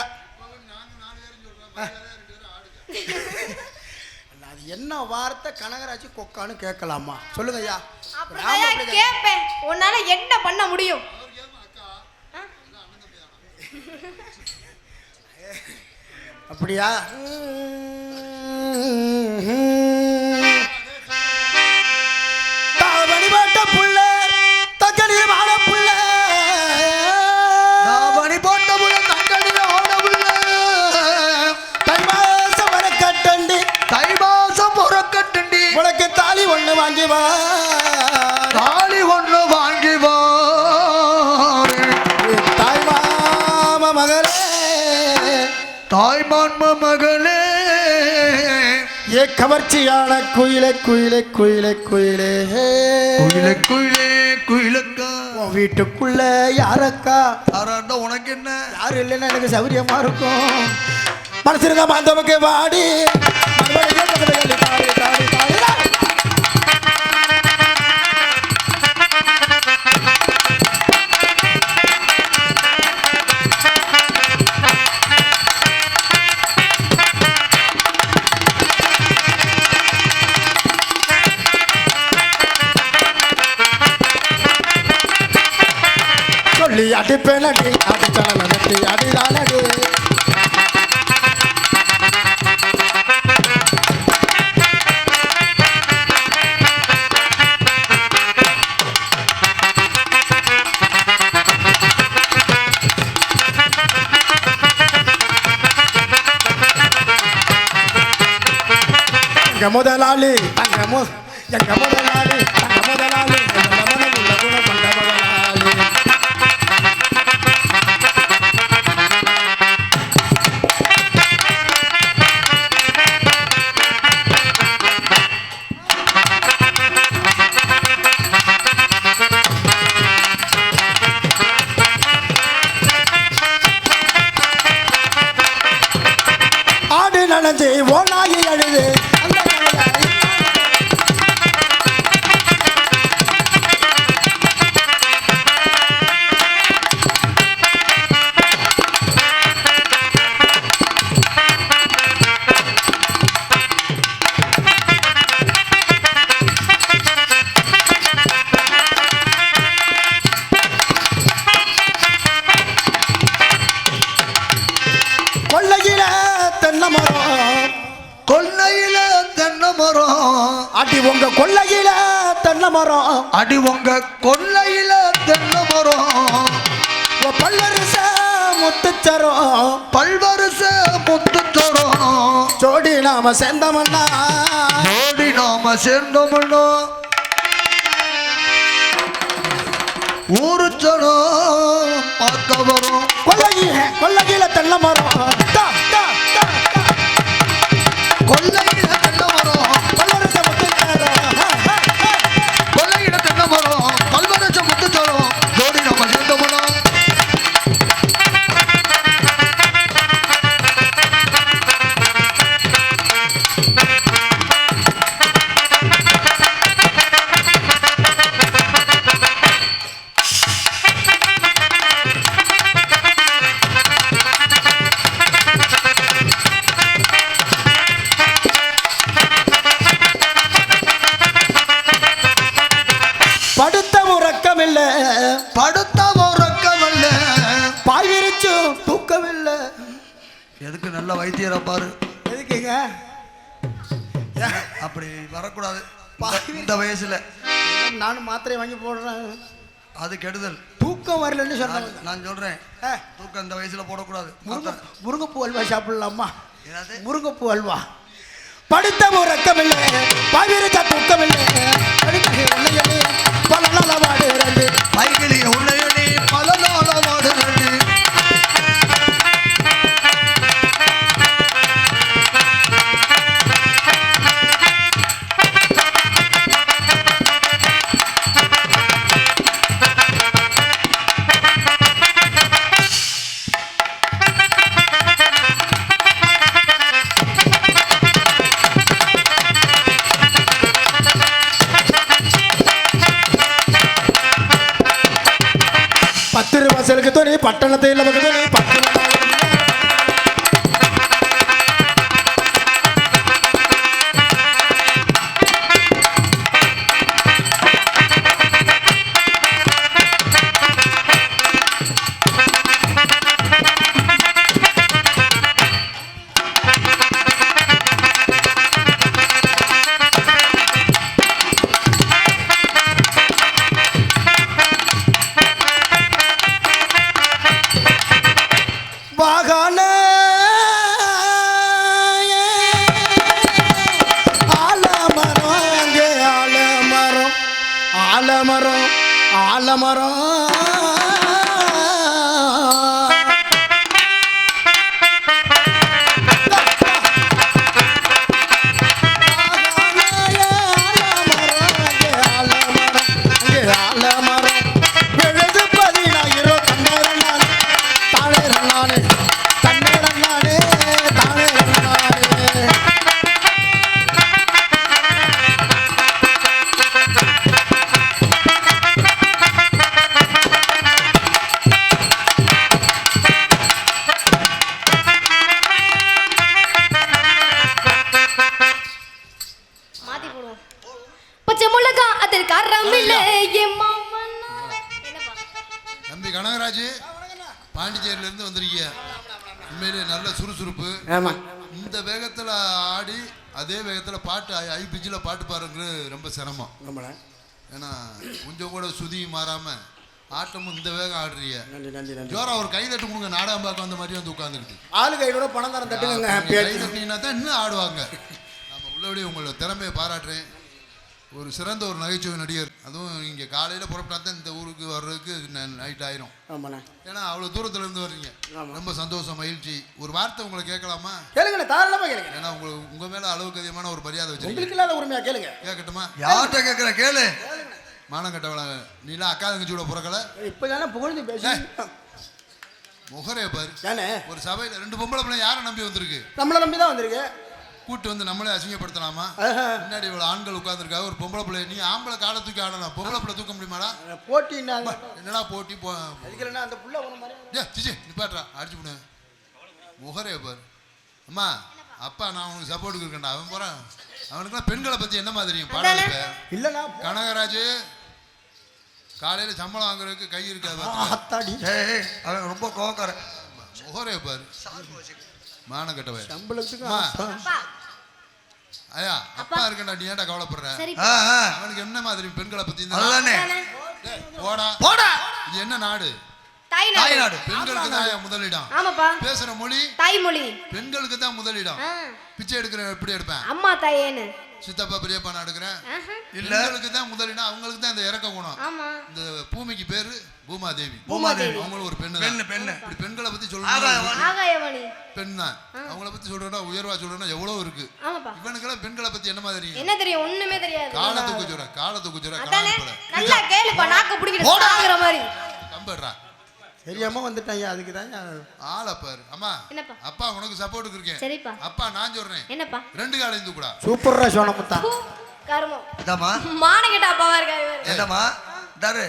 அது என்ன வார்த்தை? கனகராட்சி கொக்கான்னு கேட்கலாமா? சொல்லுங்க ஐயா. அப்படிதான் கேட்பேன். உன்னால என்ன பண்ண முடியும்? அப்படியா? வழிபாட்ட புள்ள தக்கடியில் வாழ புள்ள, வழி போட்ட புள்ள தங்கடியில் ஆட புள்ள, தை மாசம் வரக்கட்டண்டி, தை மாசம் புறக்கட்டண்டி, உனக்கு தாலி ஒண்ணு வாங்கி வா, தாலி ஒண்ணு வாங்கி வா, தாய் மாம மகளே, தாய் மான்ம மகளே, ஏ கவர்ச்சியான குயிலே குயிலே குயிலே குயிலே, குயிலே குயிலே குயிலக்கா, உன் வீட்டுக்குள்ள யாரக்கா? யாரா இருந்தா உனக்கு என்ன? யாரும் இல்லைன்னா எனக்கு சௌரியமா இருக்கும். மனசிருந்தா மாந்தவங்க வாடி சொல்லி அடிப்பேனடி அடிச்சால நடத்தி அடிதானடி. எங்க முதலாளி எங்க முதலாளி எங்க முதலாளி எங்க மனதில் உள்ள குணம் கொண்ட முதலாளி. ஆடு நனைஞ்சு ஓனாகி அழுது அந்த கொல்லையில தென்னை மரம் கொல்லையில தென்னை மரம் அடி உங்க கொல்லையில தென்னை மரம் அடி உங்க கொல்லையில தென்னை மரம் பல்லரிச முத்துச்சரம் பல்வரிச முத்துச்சரம் ஜோடி நாம சேர்ந்தமன்னா ஓடி நாம சேர்ந்தோம்னா ஊரு சனம் பார்க்க வரும் கொல்லையில தென்னை மரம் தா, தா, தா, தா. கொல்லையில தென்னை மரம் பல்லரிச முத்துச்சரம் கொல்லையில தென்னை மரம் பல்வரிச முத்துச்சரம் ஓடி நாம சேர்ந்தோம்னா படுத்த உறக்கமில்ல படுத்த உறக்கமல்ல பாய் விரிச்சு தூக்கமில்லை. எதுக்கு நல்ல வைத்தியரை பாரு எதுக்குங்க அப்படி வரக்கூடாது இந்த வயசுல நானும் மாத்திரை வாங்கி போடுறேன். அது கெடுதல் தூக்கம் வரலன்னு சொன்னாங்க. நான் சொல்றேன் தூக்கம் இந்த வயசுல போடக்கூடாது முருங்கைப்பூ அல்வா சாப்பிடலாமா? என்னது? முருங்கைப்பூ அல்வா. படுத்த உறக்கமில்லை பாவிரிச்சா தூக்கமில்லை உன்னையனே பல நலவாடு ரெண்டு மைகிலிய உன்னையனே பல நாளவாடு ரெண்டு பத்து வாசலுக்கு துணி பட்டணத்தில் நமக்கு துணி வாகான ஆலமரம் அங்கே ஆலமரம் ஆலமரம் ஆலமரம் தம்பி கனகராஜ் பாண்டிச்சேரியில இருந்து வந்திருக்கீங்க. உண்மையிலே நல்ல சுறுசுறுப்பு. ஆமா. இந்த வேகத்துல ஆடி அதே வேகத்துல பாட்டு ஐ பிச்சில் பாட்டு பாருங்க ரொம்ப சிரமம். ஏன்னா கொஞ்சம் கூட சுதி மாறாம ஆட்டமும் இந்த வேகம் ஆடுறீங்க. ஜோரா ஒரு கை தட்டு கொடுங்க. நாடகம் பார்க்க வந்த மாதிரி வந்து உட்காந்துக்கிட்டு ஆளுக்கு 500 பணம் தரம் தட்டுங்க. கை தட்டினா தான் இன்னும் ஆடுவாங்க. நம்ம உள்ளபடி உங்களோட திறமையை பாராட்டுறேன். ஒரு சிறந்த ஒரு நகைச்சுவை நடிகர். அதுவும் இங்கே காலையில் புறப்பட்டா தான் இந்த ஊருக்கு வர்றதுக்கு நைட் ஆயிரும். ஆமாண்ணா. ஏன்னா அவ்வளோ தூரத்துல இருந்து வர்றீங்க. ரொம்ப சந்தோஷம், மகிழ்ச்சி. ஒரு வார்த்தை உங்களை கேட்கலாமா? கேளுங்க, தாராளமா கேளுங்க. ஏன்னா உங்க மேல அளவுக்கு அதிகமான ஒரு மரியாதை வச்சிருக்கீங்க. உங்களுக்கு இல்லாத உரிமையா கேளுங்க. கேட்கட்டுமா? யார்கிட்ட கேட்குற கேளு. மானம் கட்டவள நீலாம் அக்கா தங்கச்சியோட பிறக்கல. இப்பதானே புகழ்ந்து பேச முகரே பாரு. தானே ஒரு சபையில் 2 பொம்பளை பிள்ளை யாரை நம்பி வந்திருக்கு? நம்மளை நம்பி தான் வந்திருக்கு. கூட்டு வந்து நம்மளே அசிங்கப்படுத்தலாமா? முன்னாடி இவ்வளவு ஆண்கள் உட்கார்ந்துருக்காங்க. ஒரு பொம்பளை பிள்ளை, நீ ஆம்பளை காலை தூக்கி ஆடலாம், பொம்பளை பிள்ளை தூக்க முடியுமாடா? போட்டி என்னடா போட்டி? அந்த புள்ள ஒரு மாதிரி நிப்பாட்றா, அடிச்சு விடு. முகரே பாரு. அம்மா அப்பா நான் உனக்கு சப்போர்ட்டுக்கு இருக்கேன்டா. அவன் போறான். அவனுக்குலாம் பெண்களை பத்தி என்ன மாதிரி பாடம் இல்லைண்ணா. கனகராஜ் காலையில சம்பளம் வாங்குறதுக்கு கை இருக்காது. அவன் ரொம்ப கோவக்காரன். முகரே பாரு. மானம் கட்டவன். சம்பளத்துக்கு ஐயா அப்பா இருக்கண்டா, நீ ஏன்டா கவலைப்படுற? அவனுக்கு என்ன மாதிரி பெண்களை பத்தி? போடா போடா. இது என்ன நாடு? தாய்நாடு. பெண்களுக்கு தான் முதலிடம். ஆமாப்பா. பேசுற மொழி தாய்மொழி. பெண்களுக்கு தான் முதலிடம். பிச்சை எடுக்கிறேன் எப்படி எடுப்பேன்? அம்மா தாயேன்னு சித்தப்பா பெரியப்பா நான் எடுக்கிறேன். பெண்களுக்கு தான் முதலிடம். அவங்களுக்கு தான் இந்த இறக்க குணம். இந்த பூமிக்கு பேரு பூமாதேவி. அவங்களும் ஒரு பெண்ணு. இப்படி பெண்களை பத்தி சொல்லணும். பெண் தான். அவங்கள பத்தி சொல்றா உயர்வா சொல்றா எவ்வளவு இருக்கு. இவனுக்கெல்லாம் பெண்களை பத்தி என்ன மாதிரி என்ன தெரியும்? ஒண்ணுமே தெரியாது. காலை தூக்க சொல்ற, காலை தூக்க சொல்ற. நல்லா கேளுப்பா, நாக்க பிடிக்கிற சாகுற மாதிரி கம்படுறா. சரியாம வந்துட்டாங்க. அதுக்கு தான் ஆளை பாரு. அம்மா அப்பா உனக்கு சப்போர்ட்டுக்கு இருக்கேன். சரிப்பா. அப்பா நான் சொல்றேன். என்னப்பா? 2 காலையும் தூக்குடா. சூப்பரா சோனமுத்தா. கர்மம். இதமா மானகட்ட அப்பாவா இருக்காரு இவரு. என்னமா தாரு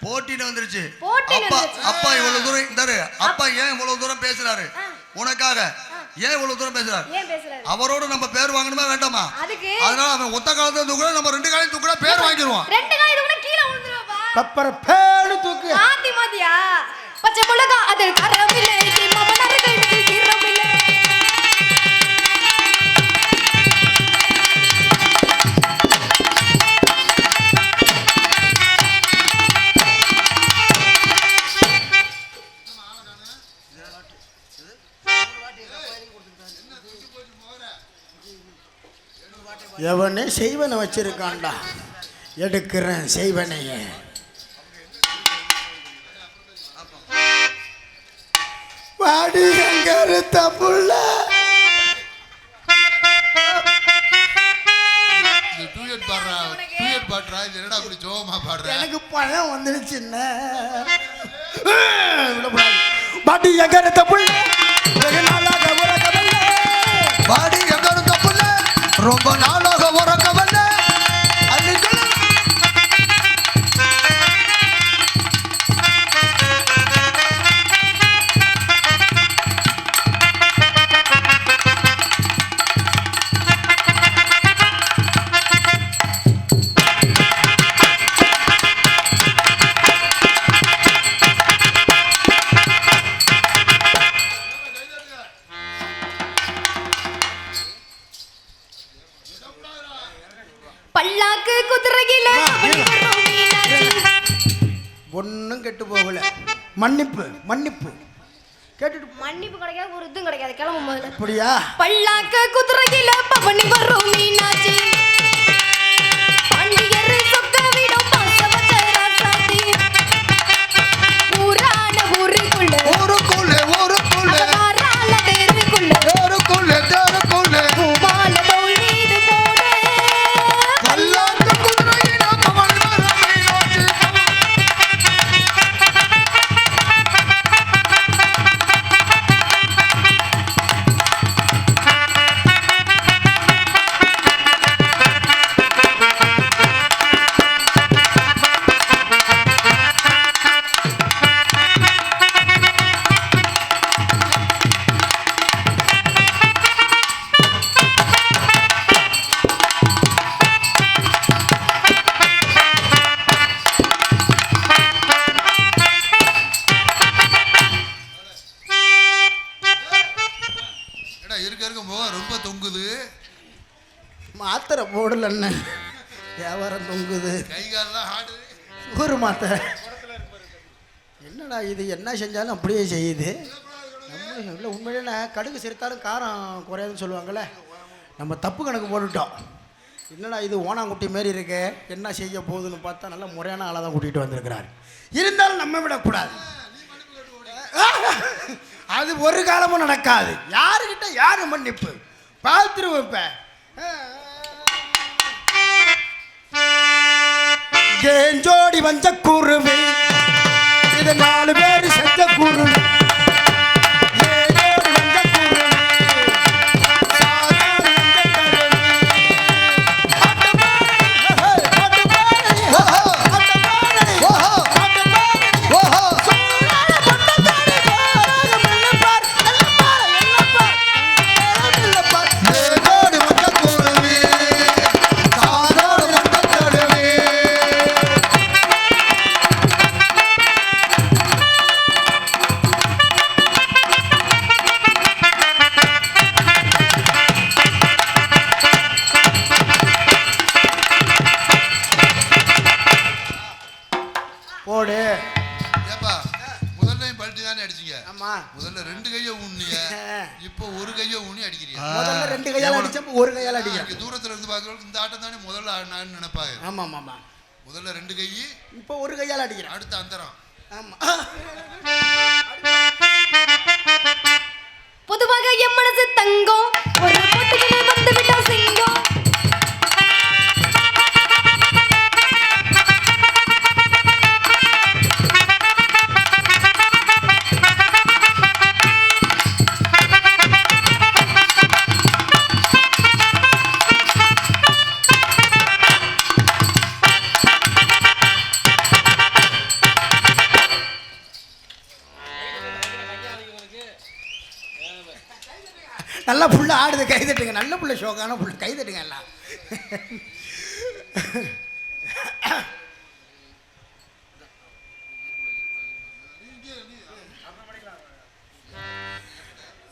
போட்டின்னு வந்துருச்சு. போட்டின்னு வந்துருச்சு. அப்பா இவ்வளவு தூரம் தாரு. அப்பா ஏன் இவ்வளவு தூரம் பேசுறாரு? உனக்காக ஏன் இவ்வளவு தூரம் பேசுறாரு? ஏன் பேசுறாரு? அவரோட நம்ம பேர் வாங்கணுமா வேண்டாமா? அதுக்கு அதனால அவன் ஒத்த காலத்துல தூக்குற, நம்ம 2 காலையும் தூக்குற, பேர் வாங்கிடுவோம். 2 காலை தூக்குனா கீழ விழுந்துருவாப்பா. பப்பர பேடு தூக்கு. மாத்தி மாத்தியா? பச்சை மிளகா அதில் கரமில்லை, மமனர்கள் கிரமில்லை. எவனே செய்வனை வச்சிருக்கான்டா. எடுக்கிறேன் செய்வனையே. வாடி கருத்த புள்ள. டூயட் பாடுறா, டூயட் பாடுறா. இது என்னடா அப்படி ஜோமா பாடுற? எனக்கு பழம் வந்துருச்சுன்ன. பாட்டி கருத்த புள்ள. பாடி எங்க புள்ள ரொம்ப நாளாக உறக்கவல்ல. பல்லாக்கு குதிரையில ஒன்னும் கெட்டு போகல. மன்னிப்பு மன்னிப்பு கேட்டுட்டு மன்னிப்பு கிடைக்காது, ஒரு இதுவும் கிடைக்காது. கிளம்பும் போது அப்படியா? பல்லாக்கு குதிரையில பவனி வரும் மீனாட்சி. அன்னியர் சொக்க விடும் பாசவச்ச ராசாத்தி. ஊரான ஊருக்குள்ள வாரால தேருக்குள்ள பூமால தோள் மீது போட பல்லாக்கு குதிரையில பவனி வரும் மீனாட்சி. ரொம்ப தொங்குது. மாத்திரை போடலன்னு வியாபாரம் தொங்குது. கை காலெல்லாம் ஆடு. ஒரு மாத்திரை என்னடா இது? என்ன செஞ்சாலும் அப்படியே செய்யுது. நம்ம இல்லை உண்மையிலே கடுகு சேர்த்தாலும் காரம் குறையாதுன்னு சொல்லுவாங்கள்ல. நம்ம தப்பு கணக்கு போட்டுட்டோம். என்னடா இது ஓனாங்குட்டி மாரி இருக்கு, என்ன செய்ய போகுதுன்னு பார்த்தா நல்ல முறையான ஆளாக தான் கூட்டிகிட்டு வந்திருக்கிறார். இருந்தாலும் நம்ம விடக்கூடாது. அது ஒரு காலமும் நடக்காது. யாருக்கிட்ட யாரு மன்னிப்பு பார்த்துருவோம். இப்போ கேஞ்சோடி வஞ்ச குருவி இது 4 பேர் செஞ்ச குருவி. போடு. ஏப்பா முதல்லையும் பல்ட்டி தானே அடிச்சிங்க? ஆமா. முதல்ல 2 கையை ஊனிய, இப்போ ஒரு கையை ஊனி அடிக்கிறீங்க. முதல்ல 2 கையால அடிச்சப்ப ஒரு கையால அடிக்கிறீங்க. தூரத்துல இருந்து பார்க்கறவங்க இந்த ஆட்டம் தானே முதல்ல ஆடினான்னு நினைப்பாங்க. ஆமா ஆமா. முதல்ல 2 கை, இப்போ ஒரு கையால அடிக்கிறேன். அடுத்த அந்தரம். ஆமா. பொதுவாக என் மனசு தங்கம், ஒரு பொட்டுக்கிலே வந்து விட்டா சிங்கம். நல்லா புள்ள ஆடுது, கை தட்டுங்க. நல்ல புள்ள, ஷோக்கான புள்ள, கை தட்டுங்க எல்லாம்.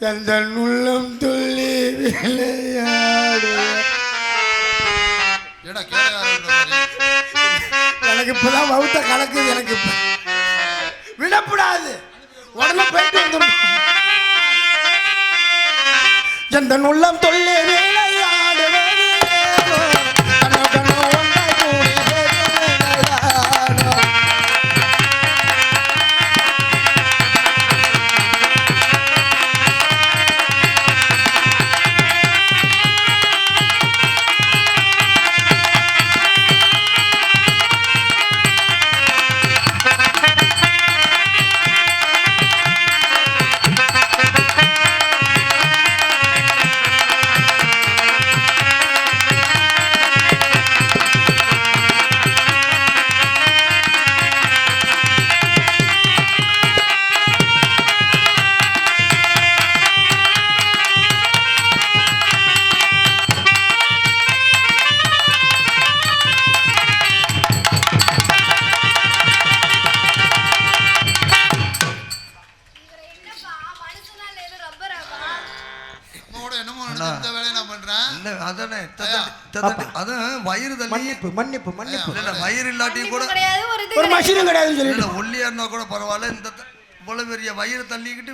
எந்த உள்ளம் துள்ளி விளையாடு. ஏடா கேள எனக்கு இப்பதான் வவுத்த கலக்குது. எனக்கு இப்ப விடக்கூடாது, உடனே போயிட்டு வந்துடும். எந்த உள்ளம் தொல்லை விளையாடுவது மன்னிப்பு வயிறு இல்லாட்டியும் கூட ஒரு மஷினும் கிடையாது. ஒல்லியா இருந்தா கூட பரவாயில்ல, இந்த இவ்வளவு பெரிய வயிறு தள்ளிக்கிட்டு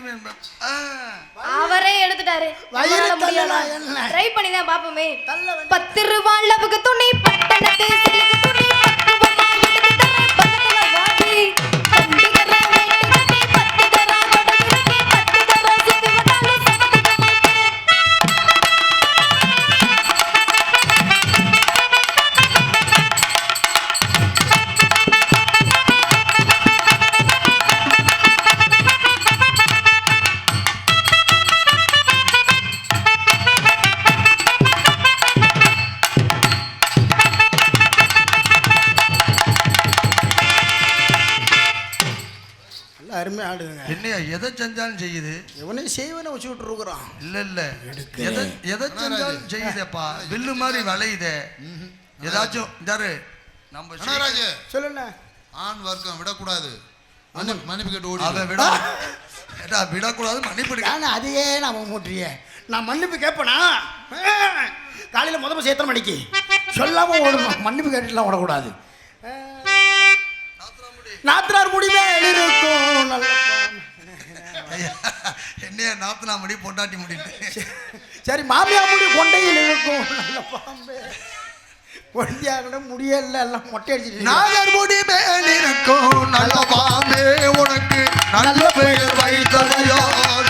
அவரே எடுத்துட்டாரு. ட்ரை பண்ணி தான் பாப்போமே. 10 ரூபாய் அளவுக்கு துணி பட்டணத்து சிலுக்கு துணி பக்குவமா எடுத்து தரேன் பக்கத்துல வாடி. கண்டிகர வேட்டு கட்டி 10 தரா கொடகிரக்கி 10 தரா சுத்தி வந்தாலும் சமத்துக்க மாட்டேன். அருமையாக ஆடுதுங்க. என்னையா எதை செஞ்சாலும் செய்யுது. எவனையும் செய்வனை வச்சு விட்டு இருக்கிறோம். இல்ல எதை செஞ்சாலும் செய்யுதேப்பா. வில்லு மாதிரி வளையுதே. ஏதாச்சும் ஜாரு நம்ம சொல்லுண்ண. ஆண் வர்க்கம் விடக்கூடாது, மன்னிப்பு கேட்டு ஓடி. அதை விடக்கூடாது, மன்னிப்பு. அதையே நான் மூட்டுறிய. நான் மன்னிப்பு கேட்பேனா? காலையில் முதல்ல எத்தனை மணிக்கு சொல்லாம ஓடணும். மன்னிப்பு கேட்டுலாம் ஓடக்கூடாது. நாத்திரார் முடிவே இருக்கும். நல்ல ஐயா என்னைய நாத்தனா முடி பொண்டாட்டி முடிட்டு சரி மாமியா முடி கொண்டையில் இருக்கும் நல்ல பாம்பு கொண்டியாக முடியல எல்லாம் மொட்டை அடிச்சிட்டு நாகர் முடி மேல் இருக்கும் நல்ல பாம்பே உனக்கு நல்ல பெயர் வைத்ததையோ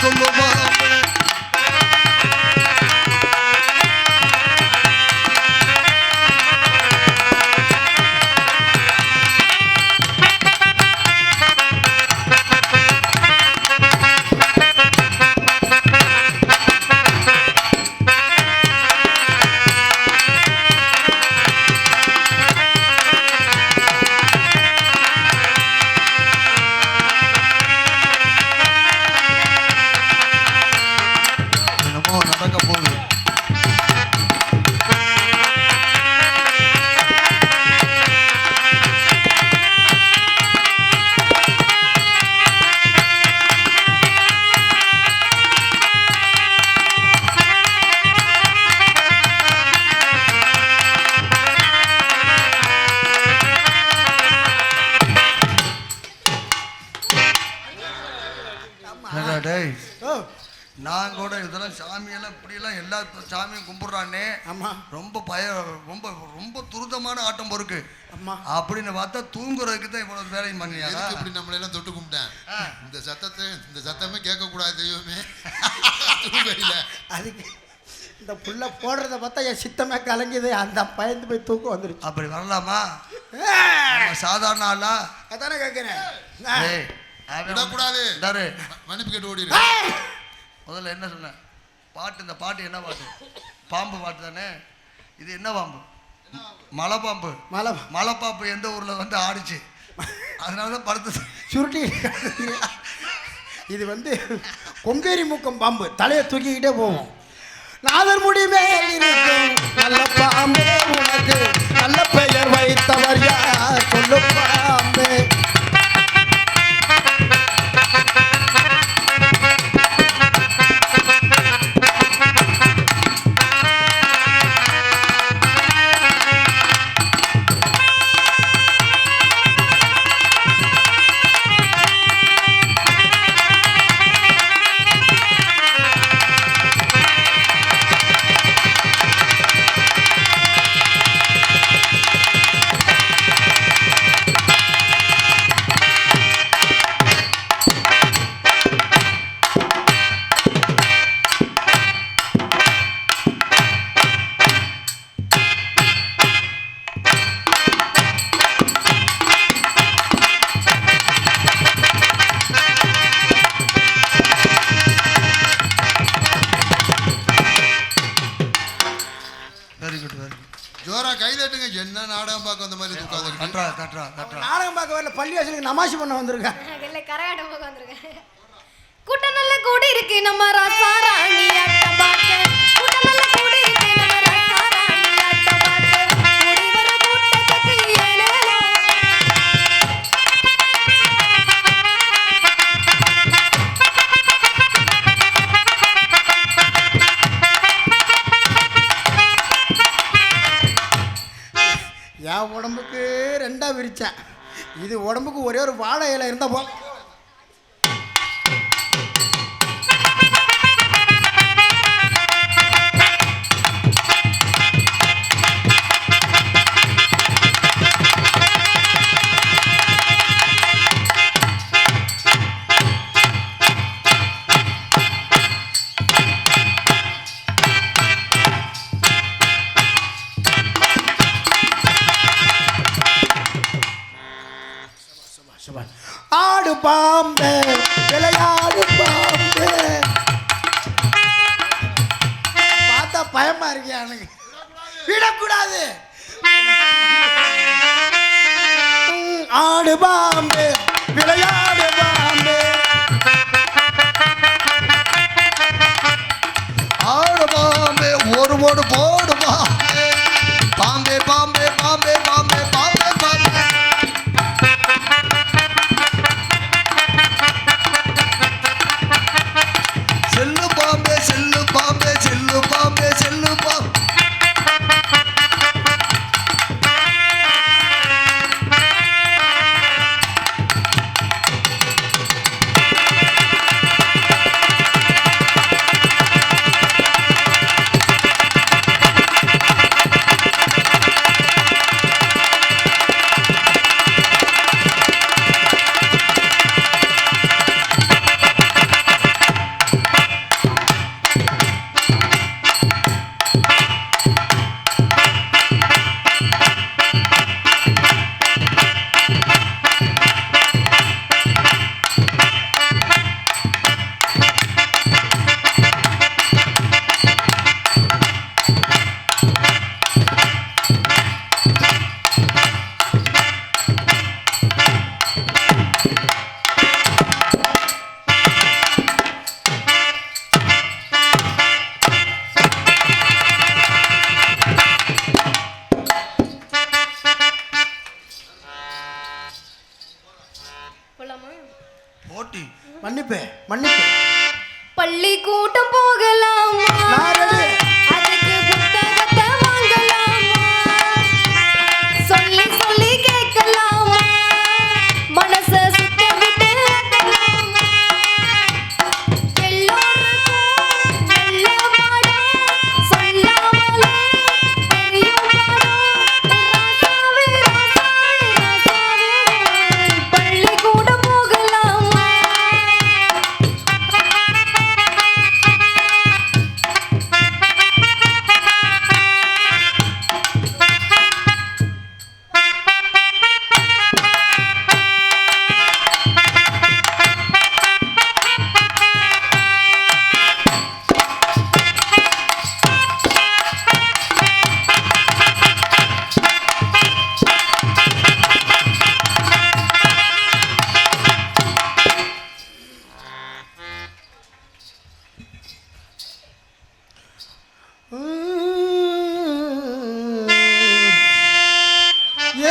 சொல்லு பாம்பே. என்னமோ நடக்க போகுது. என்னடா டேய், ஓ நான் கூட இதெல்லாம் சாமியெல்லாம் இப்படியெல்லாம் எல்லா சாமியும் கும்பிடுறானே ஆமா ரொம்ப ரொம்ப ரொம்ப துரிதமான ஆட்டம் பொறுக்கு அம்மா அப்படின்னு பார்த்தா தூங்குறதுக்கு தான் இவ்வளவு வேலையும் பண்ணியா எதுக்கு இப்படி நம்மளை எல்லாம் தொட்டு கும்பிட்டேன் இந்த சத்தமே கேட்கக்கூடாது தெய்வமே தூங்கல. அதுக்கு இந்த புள்ள போடுறத பார்த்தா என் சித்தமே கலங்குது அந்த பயந்து போய் தூக்கம் வந்துருச்சு அப்படி வரலாமா நம்ம சாதாரண ஆளா அதானே கேட்குறேன் ஏய், அவன் விடக்கூடாது. இந்தாரு, மன்னிப்பு கேட்டு ஓடிடு. முதல்ல என்ன சொன்னேன் பாட்டு இந்த பாட்டு என்ன பாட்டு பாம்பு பாட்டு தானே இது என்ன பாம்பு மலை பாம்பு மலை மலை பாம்பு எந்த ஊர்ல வந்து ஆடிச்சு அதனால தான் படுத்து சுருட்டி இது வந்து கொம்பேரி மூக்கம் பாம்பு தலையை தூக்கிக்கிட்டே போவோம் நாதர் முடி மேல் இருக்கும் நல்ல பாம்பே உனக்கு நல்ல பெயர் வைத்தவர் யார் சொல்லு Bombay very good very good ஜோரா கை தட்டுங்க. என்ன நாடகம் பார்க்க அந்த மாதிரி உட்காந்து தட்டுறா தட்டுறா தட்டுறா நாடகம் பார்க்க வரல பள்ளிவாசலுக்கு நமாசி பண்ண வந்திருக்கேன் இல்லை கரகாட்டம் பார்க்க வந்திருக்கேன் கூட்டம் நல்ல கூடி இருக்கு நம்ம ராசாராணி ஆட்டம் பார்க்க கூட்டம் நல்ல கூடி இருக்கு நம்ம ராசாராணி ஆட்டம் பார்க்க கூடி வர கூட்டத்துக்கு ஏலேலோ என் உடம்புக்கு ரெண்டா விரிச்சேன் இது உடம்புக்கு ஒரே ஒரு வாழை இலை இருந்தா போ ஆடு பாம்பே விளையாடு பாம்பே பார்த்தா பயமா இருக்கியா எனக்கு விடக்கூடாது ஆடு பாம்பே விளையாடு பாம்பே ஆடு பாம்பே ஒரு ஓடு போடு Bombay Bombay Bombay Bombay Bombay Bombay Bombay cell Bombay cell Bombay cell Bombay cell Bombay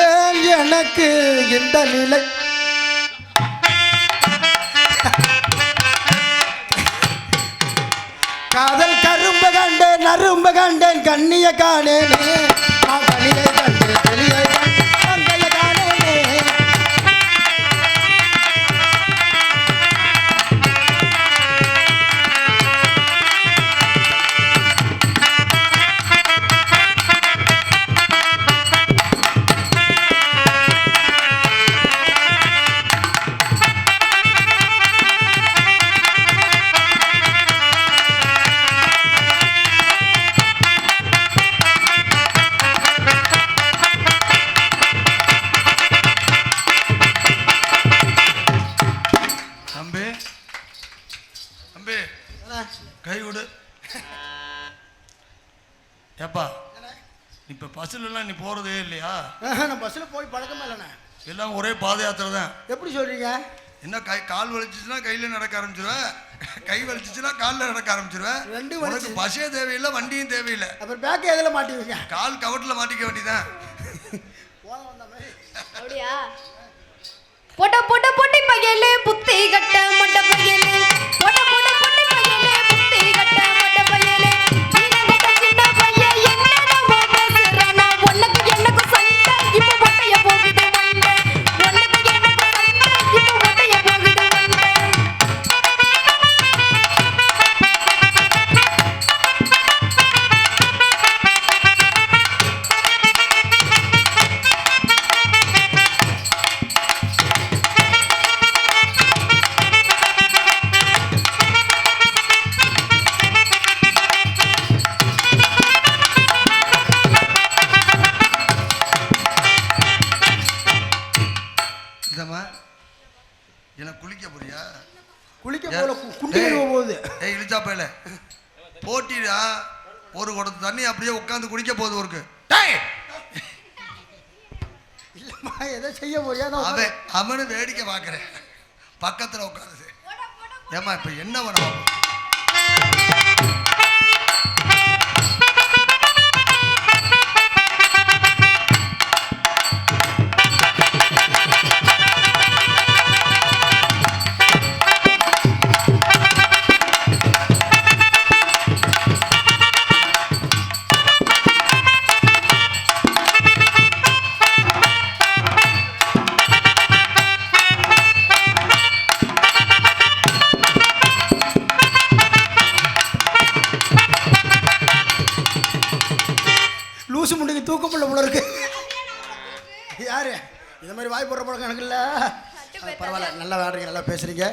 ஏன் எனக்கு இந்த நிலை? காதல் கரும்பு கண்டேன் நரும்பு கண்டேன் கண்ணிய காணேனே நான் கனியை கண்டேன் வெளியை கண்டைய காணேனே. தம்பி தம்பி கை விடு. ஏப்பா இப்போ பஸ்ஸுலலாம் நீ போகிறதே இல்லையா? நான் பஸ்ஸில் போய் பழக்கமே இல்லைண்ணே. எல்லாம் ஒரே பாத யாத்திரை தான். எப்படி சொல்கிறீங்க? என்ன கால் வலிச்சிச்சுன்னா கையில் நடக்க ஆரம்பிச்சிருவேன், கை வலிச்சிச்சுன்னா காலில் நடக்க ஆரம்பிச்சிருவேன். ரெண்டு உனக்கு பஸ்ஸே தேவையில்லை, வண்டியும் தேவையில்லை. அப்புறம் பேக்கை எதில் மாட்டிவிங்க? கால் கவட்டில் மாட்டிக்க வேண்டியதான். அப்படியா? பொட்ட பொட்ட பொட்டி பையலே புத்தி கட்ட மண்ட பையலே பொட்ட பொட்ட பொட்டி பையலே புத்தி கட்ட மண்ட பையலே நீங்க சின்ன பையன் என்னடா பேசுறானா உனக்கு எனக்கு சண்டை இப்ப பொட்டைய போகுது மண்டை உனக்கு எனக்கு சண்டை இப்ப பொட்டைய போகுது மண்டை. இதம்மா எனக்கு குளிக்க போறியா? குளிக்க போல குண்டி கழுவ போகுது. ஏய் இழிச்சா போயில போட்டிடா, ஒரு குடத்து தண்ணி அப்படியே உட்காந்து குடிக்க போகுது ஒருக்கு. இல்லைம்மா எதை செய்ய போறியா? அவனு வேடிக்கை பார்க்குறேன் பக்கத்தில் உட்காந்து. ஏம்மா இப்போ என்ன பண்ணுவோம்? லூசு முண்டிக்கு தூக்கம் பிள்ளை போல இருக்கு. யாரு இந்த மாதிரி வாய் போடுற பழக்கம் எனக்கு இல்லை. பரவாயில்ல, நல்லா விளையாடுறீங்க, நல்லா பேசுறீங்க.